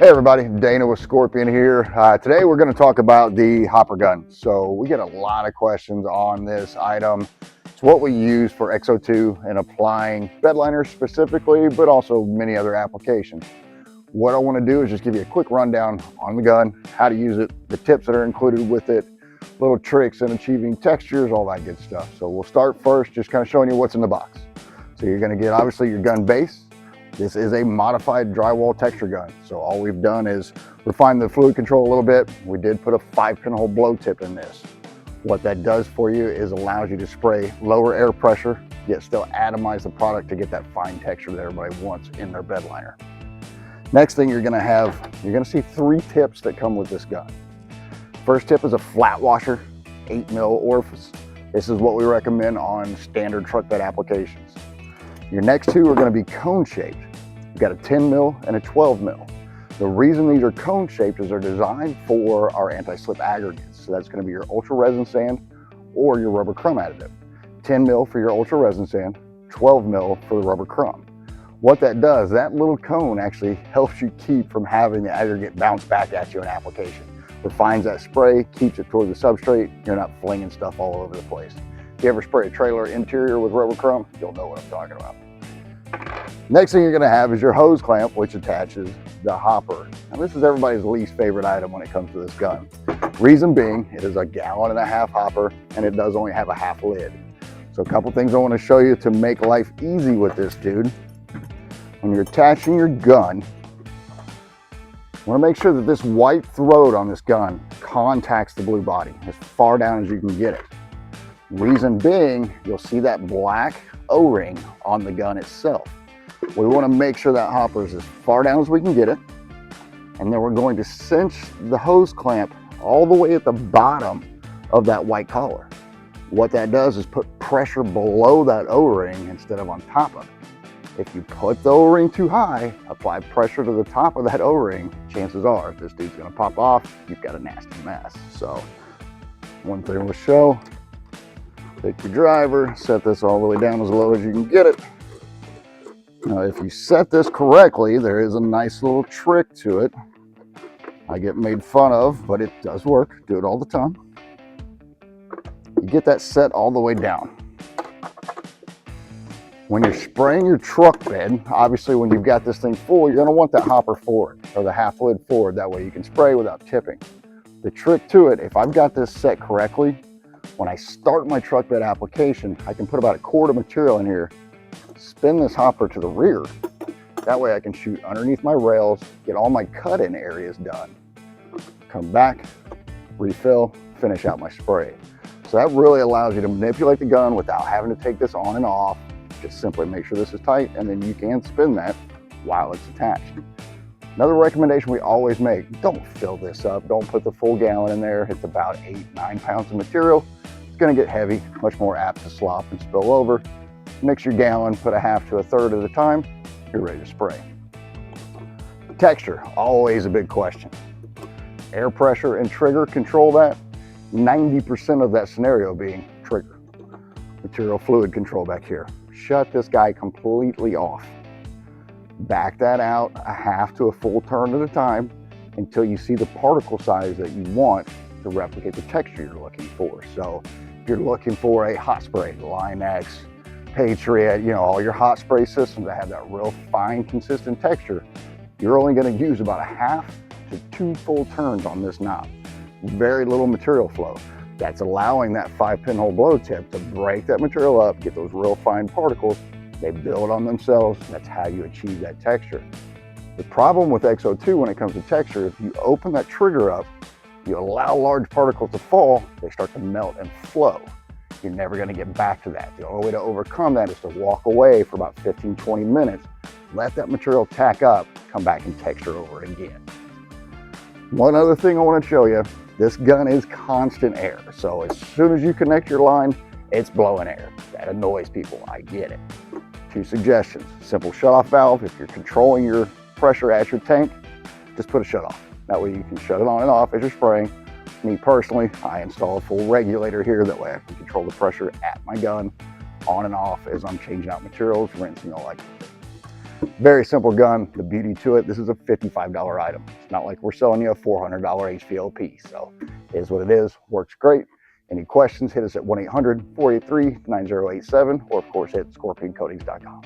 Hey everybody, Dana with Scorpion here. Today we're going to talk about the hopper gun. So we get a lot of questions on this item. It's what we use for XO2 and applying bed liners specifically, but also many other applications. What I want to do is just give you a quick rundown on the gun, how to use it, the tips that are included with it, little tricks in achieving textures, all that good stuff. So we'll start first just kind of showing you what's in the box. So you're going to get obviously your gun base. This is a modified drywall texture gun. So all we've done is refine the fluid control a little bit. We did put a 5-pinhole blow tip in this. What that does for you is allows you to spray lower air pressure, yet still atomize the product to get that fine texture that everybody wants in their bed liner. Next thing you're gonna see 3 tips that come with this gun. First tip is a flat washer, 8mm orifice. This is what we recommend on standard truck bed applications. Your next 2 are going to be cone shaped. You've got a 10mm and a 12mm. The reason these are cone shaped is they're designed for our anti-slip aggregates. So that's going to be your ultra resin sand or your rubber crumb additive. 10mm for your ultra resin sand, 12mm for the rubber crumb. What that does, that little cone actually helps you keep from having the aggregate bounce back at you in application. Refines that spray, keeps it toward the substrate. You're not flinging stuff all over the place. If you ever spray a trailer interior with rubber crumb, you'll know what I'm talking about. Next thing you're going to have is your hose clamp, which attaches the hopper. Now this is everybody's least favorite item when it comes to this gun. Reason being, it is a 1.5 gallon hopper and it does only have a half lid. So a couple things I want to show you to make life easy with this dude. When you're attaching your gun, you want to make sure that this white throat on this gun contacts the blue body as far down as you can get it. Reason being, you'll see that black O-ring on the gun itself. We want to make sure that hopper is as far down as we can get it. And then we're going to cinch the hose clamp all the way at the bottom of that white collar. What that does is put pressure below that O-ring instead of on top of it. If you put the O-ring too high, apply pressure to the top of that O-ring, chances are this dude's going to pop off. You've got a nasty mess. So one thing we'll show. Take your driver, set this all the way down as low as you can get it. Now, if you set this correctly, there is a nice little trick to it. I get made fun of, but it does work. Do it all the time. You get that set all the way down. When you're spraying your truck bed, obviously when you've got this thing full, you're going to want that hopper forward, or the half lid forward. That way you can spray without tipping. The trick to it, if I've got this set correctly, when I start my truck bed application, I can put about a quart of material in here, spin this hopper to the rear. That way I can shoot underneath my rails, get all my cut-in areas done. Come back, refill, finish out my spray. So that really allows you to manipulate the gun without having to take this on and off. Just simply make sure this is tight, and then you can spin that while it's attached. Another recommendation we always make, don't fill this up. Don't put the full gallon in there. It's about 8-9 pounds of material. It's going to get heavy, much more apt to slop and spill over. Mix your gallon, put a half to a third at a time. You're ready to spray. Texture, always a big question. Air pressure and trigger control that. 90% of that scenario being trigger. Material fluid control back here. Shut this guy completely off. Back that out a half to a full turn at a time until you see the particle size that you want to replicate the texture you're looking for. So if you're looking for a hot spray, Line-X, Patriot, all your hot spray systems that have that real fine, consistent texture, you're only going to use about a half to 2 full turns on this knob. Very little material flow. That's allowing that 5-pinhole blow tip to break that material up, get those real fine particles. They build on themselves. That's how you achieve that texture. The problem with XO2 when it comes to texture, if you open that trigger up, you allow large particles to fall, they start to melt and flow. You're never going to get back to that. The only way to overcome that is to walk away for about 15-20 minutes, let that material tack up, come back and texture over again. One other thing I want to show you, this gun is constant air. So as soon as you connect your line, it's blowing air. That annoys people, I get it. 2 suggestions, simple shutoff valve. If you're controlling your pressure at your tank, just put a shutoff. That way you can shut it on and off as you're spraying. Me personally, I install a full regulator here. That way I can control the pressure at my gun on and off as I'm changing out materials, rinsing, all that. Very simple gun. The beauty to it, this is a $55 item. It's not like we're selling you a $400 HVLP. So it is what it is, works great. Any questions, hit us at 1-800-483-9087, or of course hit scorpioncoatings.com.